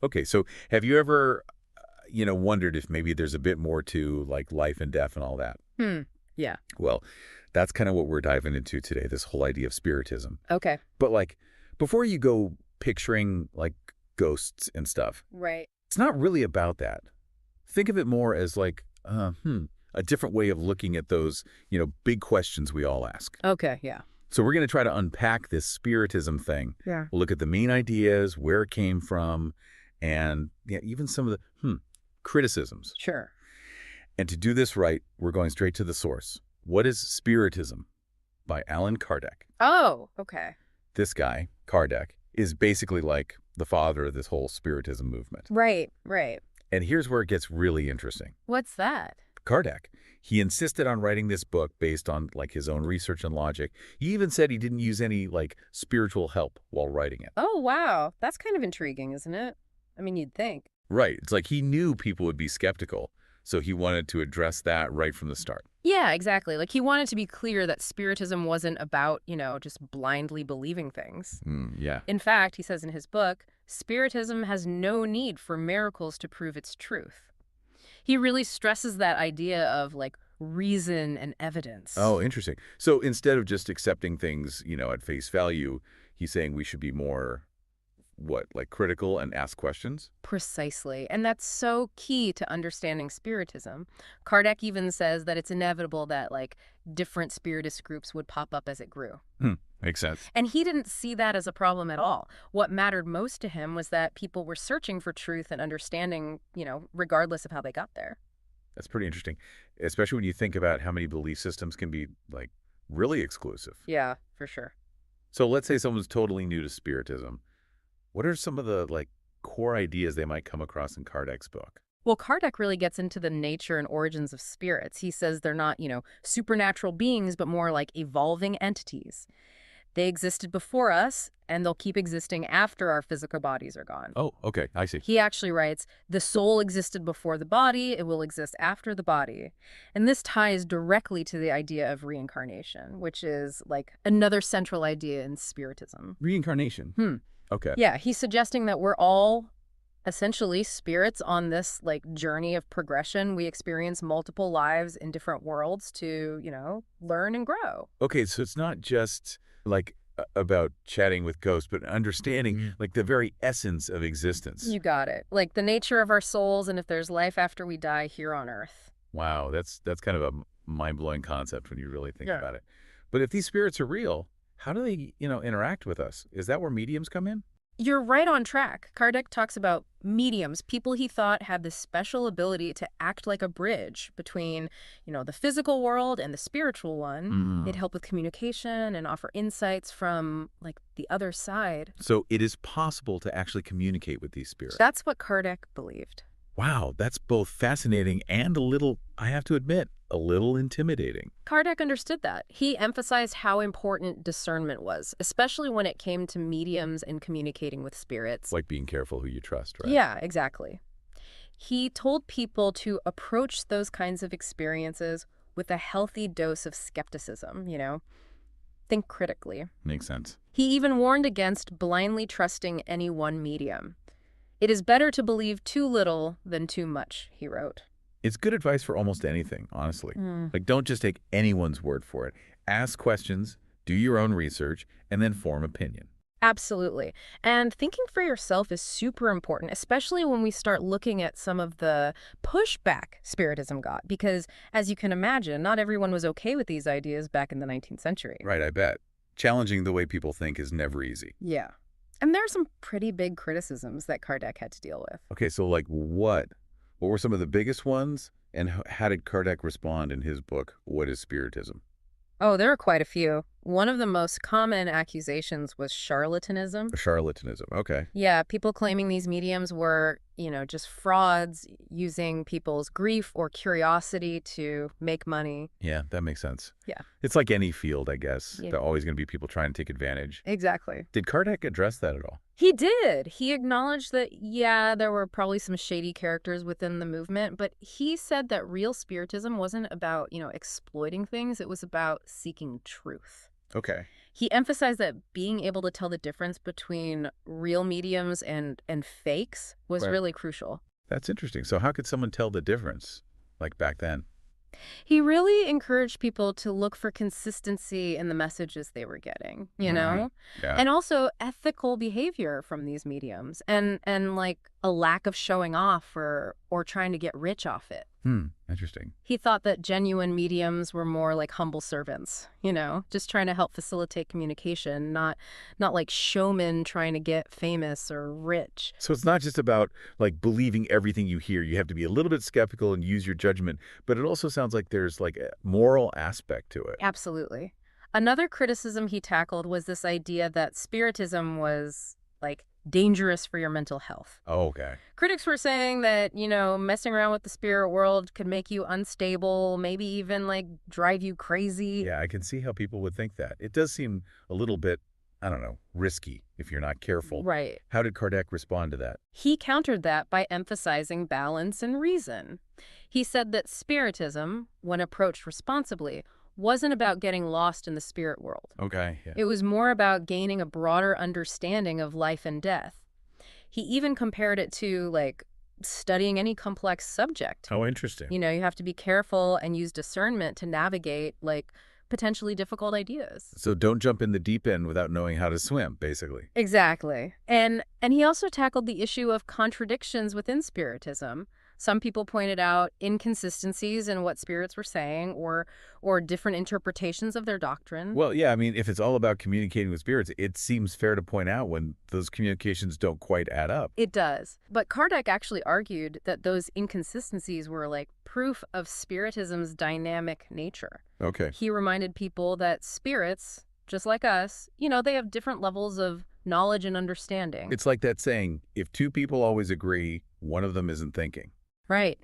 Okay, so have you ever, wondered if maybe there's a bit more to like life and death and all that? Hmm. Yeah. Well, that's kind of what we're diving into today, this whole idea of spiritism. Okay. But like, before you go picturing like ghosts and stuff, Right. it's not really about that. Think of it more as like, a different way of looking at those, big questions we all ask. Okay. Yeah. So we're going to try to unpack this spiritism thing. Yeah. We'll look at the main ideas, where it came from, and yeah, even some of the criticisms. Sure. And to do this right, we're going straight to the source. What is Spiritism by Allan Kardec? Oh, okay. This guy, Kardec, is basically like the father of this whole Spiritism movement. Right. Right. And here's where it gets really interesting. What's that? Kardec, he insisted on writing this book based on like his own research and logic. He even said he didn't use any like spiritual help while writing it. Oh, wow. That's kind of intriguing, isn't it? I mean, you'd think. Right. It's like he knew people would be skeptical, so he wanted to address that right from the start. Yeah, exactly. Like he wanted to be clear that Spiritism wasn't about, just blindly believing things. Yeah. In fact, he says in his book, Spiritism has no need for miracles to prove its truth. He really stresses that idea of like reason and evidence. Oh, interesting. So instead of just accepting things, at face value, he's saying we should be more, like critical and ask questions? Precisely. And that's so key to understanding Spiritism. Kardec even says that it's inevitable that like different Spiritist groups would pop up as it grew. Makes sense. And he didn't see that as a problem at all. What mattered most to him was that people were searching for truth and understanding, regardless of how they got there. That's pretty interesting, especially when you think about how many belief systems can be like really exclusive. Yeah, for sure. So let's say someone's totally new to Spiritism. What are some of the like core ideas they might come across in Kardec's book? Well, Kardec really gets into the nature and origins of spirits. He says they're not, supernatural beings, but more like evolving entities. They existed before us, and they'll keep existing after our physical bodies are gone. Oh, okay. I see. He actually writes, the soul existed before the body, it will exist after the body. And this ties directly to the idea of reincarnation, which is like another central idea in Spiritism. Reincarnation. Okay. Yeah, he's suggesting that we're all essentially spirits on this like journey of progression. We experience multiple lives in different worlds to, learn and grow. Okay, so it's not just like about chatting with ghosts, but understanding like the very essence of existence. You got it. Like the nature of our souls and if there's life after we die here on Earth. Wow, that's kind of a mind-blowing concept when you really think about it. But if these spirits are real, how do they, interact with us? Is that where mediums come in? You're right on track. Kardec talks about mediums, people he thought had this special ability to act like a bridge between, the physical world and the spiritual one. They'd help with communication and offer insights from, like, the other side. So it is possible to actually communicate with these spirits. That's what Kardec believed. Wow, that's both fascinating and a little, I have to admit, a little intimidating. Kardec understood that. He emphasized how important discernment was, especially when it came to mediums and communicating with spirits. Like being careful who you trust, right? Yeah, exactly. He told people to approach those kinds of experiences with a healthy dose of skepticism, Think critically. Makes sense. He even warned against blindly trusting any one medium. It is better to believe too little than too much, he wrote. It's good advice for almost anything, honestly. Like, don't just take anyone's word for it. Ask questions, do your own research, and then form opinion. Absolutely. And thinking for yourself is super important, especially when we start looking at some of the pushback Spiritism got. Because, as you can imagine, not everyone was okay with these ideas back in the 19th century. Right, I bet. Challenging the way people think is never easy. Yeah. And there are some pretty big criticisms that Kardec had to deal with. Okay, so like what? What were some of the biggest ones? And how did Kardec respond in his book, What is Spiritism? Oh, there are quite a few. One of the most common accusations was charlatanism. Charlatanism, okay. Yeah, people claiming these mediums were, just frauds, using people's grief or curiosity to make money. Yeah, that makes sense. Yeah. It's like any field, I guess. Yeah. There are always going to be people trying to take advantage. Exactly. Did Kardec address that at all? He did. He acknowledged that, yeah, there were probably some shady characters within the movement, but he said that real Spiritism wasn't about, exploiting things. It was about seeking truth. Okay. He emphasized that being able to tell the difference between real mediums and fakes was Right. really crucial. That's interesting. So how could someone tell the difference, like back then? He really encouraged people to look for consistency in the messages they were getting, you Right. know? Yeah. And also ethical behavior from these mediums and like a lack of showing off or trying to get rich off it. Interesting. He thought that genuine mediums were more like humble servants, just trying to help facilitate communication, not like showmen trying to get famous or rich. So it's not just about like believing everything you hear. You have to be a little bit skeptical and use your judgment, but it also sounds like there's like a moral aspect to it. Absolutely. Another criticism he tackled was this idea that Spiritism was like dangerous for your mental health. Oh, okay. Critics were saying that, messing around with the spirit world could make you unstable, maybe even like drive you crazy. Yeah, I can see how people would think that. It does seem a little bit, I don't know, risky if you're not careful. Right. How did Kardec respond to that? He countered that by emphasizing balance and reason. He said that Spiritism, when approached responsibly, wasn't about getting lost in the spirit world. Okay, yeah. It was more about gaining a broader understanding of life and death. He even compared it to, like, studying any complex subject. Oh, interesting. You have to be careful and use discernment to navigate, like, potentially difficult ideas. So don't jump in the deep end without knowing how to swim, basically. Exactly. And he also tackled the issue of contradictions within Spiritism. Some people pointed out inconsistencies in what spirits were saying or different interpretations of their doctrine. Well, yeah, I mean, if it's all about communicating with spirits, it seems fair to point out when those communications don't quite add up. It does. But Kardec actually argued that those inconsistencies were like proof of Spiritism's dynamic nature. Okay. He reminded people that spirits, just like us, they have different levels of knowledge and understanding. It's like that saying, if two people always agree, one of them isn't thinking. Right.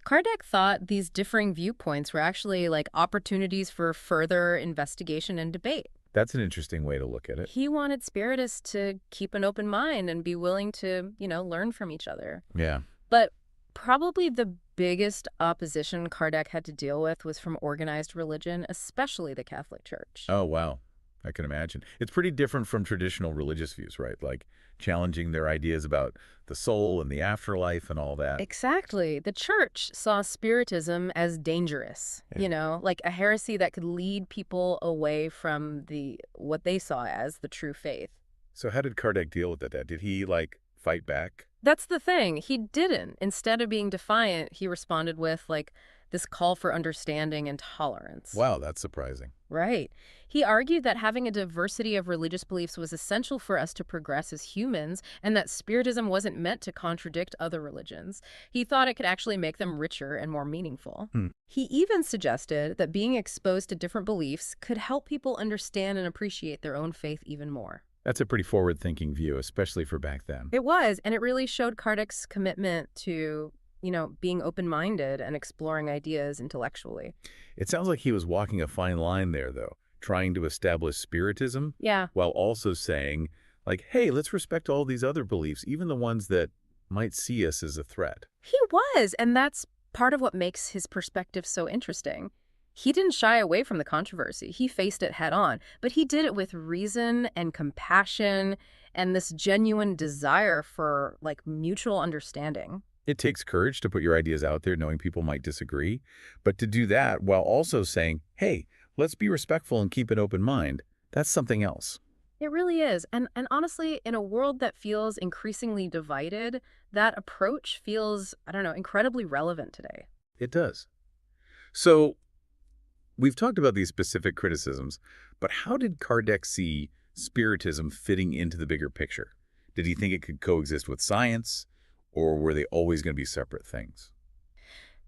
Kardec thought these differing viewpoints were actually like opportunities for further investigation and debate. That's an interesting way to look at it. He wanted spiritists to keep an open mind and be willing to, learn from each other. Yeah. But probably the biggest opposition Kardec had to deal with was from organized religion, especially the Catholic Church. Oh, wow. I can imagine. It's pretty different from traditional religious views, right? Like challenging their ideas about the soul and the afterlife and all that. Exactly. The church saw Spiritism as dangerous, like a heresy that could lead people away from what they saw as the true faith. So how did Kardec deal with that? Did he, like, fight back? That's the thing. He didn't. Instead of being defiant, he responded with, like, this call for understanding and tolerance. Wow, that's surprising. Right. He argued that having a diversity of religious beliefs was essential for us to progress as humans, and that Spiritism wasn't meant to contradict other religions. He thought it could actually make them richer and more meaningful. He even suggested that being exposed to different beliefs could help people understand and appreciate their own faith even more. That's a pretty forward-thinking view, especially for back then. It was, and it really showed Kardec's commitment to being open-minded and exploring ideas intellectually. It sounds like he was walking a fine line there, though, trying to establish Spiritism Yeah. while also saying, like, hey, let's respect all these other beliefs, even the ones that might see us as a threat. He was, and that's part of what makes his perspective so interesting. He didn't shy away from the controversy. He faced it head on, but he did it with reason and compassion and this genuine desire for, like, mutual understanding. It takes courage to put your ideas out there knowing people might disagree, but to do that while also saying, hey, let's be respectful and keep an open mind, that's something else. It really is. And honestly, in a world that feels increasingly divided, that approach feels, I don't know, incredibly relevant today. It does. So we've talked about these specific criticisms, but how did Kardec see Spiritism fitting into the bigger picture? Did he think it could coexist with science, or were they always going to be separate things?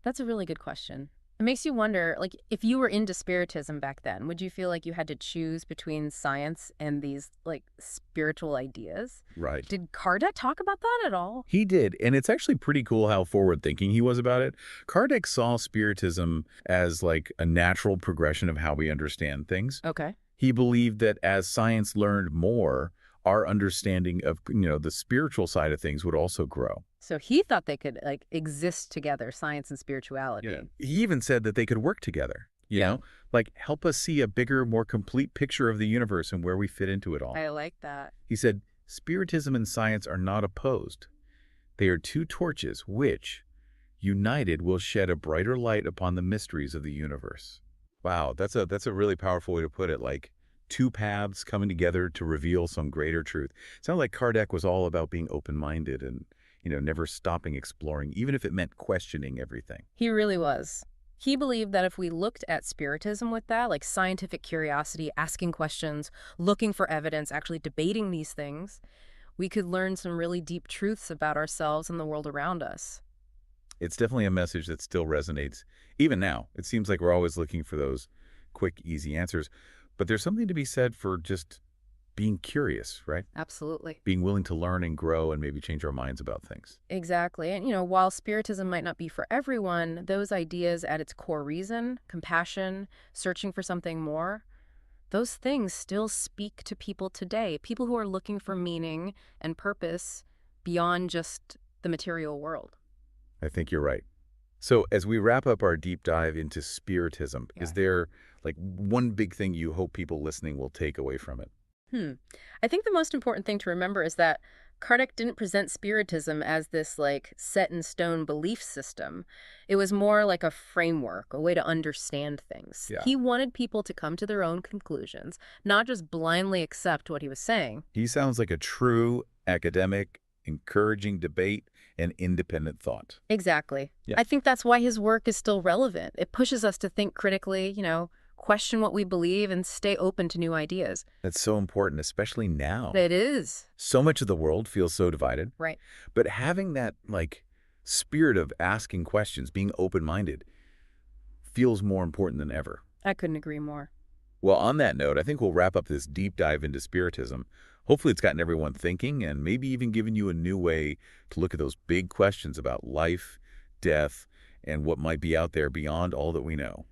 That's a really good question. It makes you wonder, like, if you were into Spiritism back then, would you feel like you had to choose between science and these, like, spiritual ideas? Right. Did Kardec talk about that at all? He did, and it's actually pretty cool how forward-thinking he was about it. Kardec saw Spiritism as, like, a natural progression of how we understand things. Okay. He believed that as science learned more, our understanding of, the spiritual side of things would also grow. So he thought they could, like, exist together, science and spirituality. Yeah. He even said that they could work together. you Yeah. know? Like, help us see a bigger, more complete picture of the universe and where we fit into it all. I like that. He said, Spiritism and science are not opposed. They are two torches which, united, will shed a brighter light upon the mysteries of the universe. Wow, that's a really powerful way to put it, like two paths coming together to reveal some greater truth. Sounds like Kardec was all about being open-minded and, never stopping exploring, even if it meant questioning everything. He really was. He believed that if we looked at Spiritism with that, like scientific curiosity, asking questions, looking for evidence, actually debating these things, we could learn some really deep truths about ourselves and the world around us. It's definitely a message that still resonates. Even now, it seems like we're always looking for those quick, easy answers. But there's something to be said for just being curious, right? Absolutely. Being willing to learn and grow and maybe change our minds about things. Exactly. And, while Spiritism might not be for everyone, those ideas at its core reason, compassion, searching for something more, those things still speak to people today, people who are looking for meaning and purpose beyond just the material world. I think you're right. So as we wrap up our deep dive into Spiritism, Yeah. is there like one big thing you hope people listening will take away from it? I think the most important thing to remember is that Kardec didn't present Spiritism as this like set in stone belief system. It was more like a framework, a way to understand things. Yeah. He wanted people to come to their own conclusions, not just blindly accept what he was saying. He sounds like a true academic, encouraging debate and independent thought. Exactly. Yeah. I think that's why his work is still relevant. It pushes us to think critically, question what we believe and stay open to new ideas. That's so important, especially now. It is. So much of the world feels so divided. Right. But having that spirit of asking questions, being open-minded, feels more important than ever. I couldn't agree more. Well, on that note, I think we'll wrap up this deep dive into Spiritism. Hopefully it's gotten everyone thinking and maybe even given you a new way to look at those big questions about life, death, and what might be out there beyond all that we know.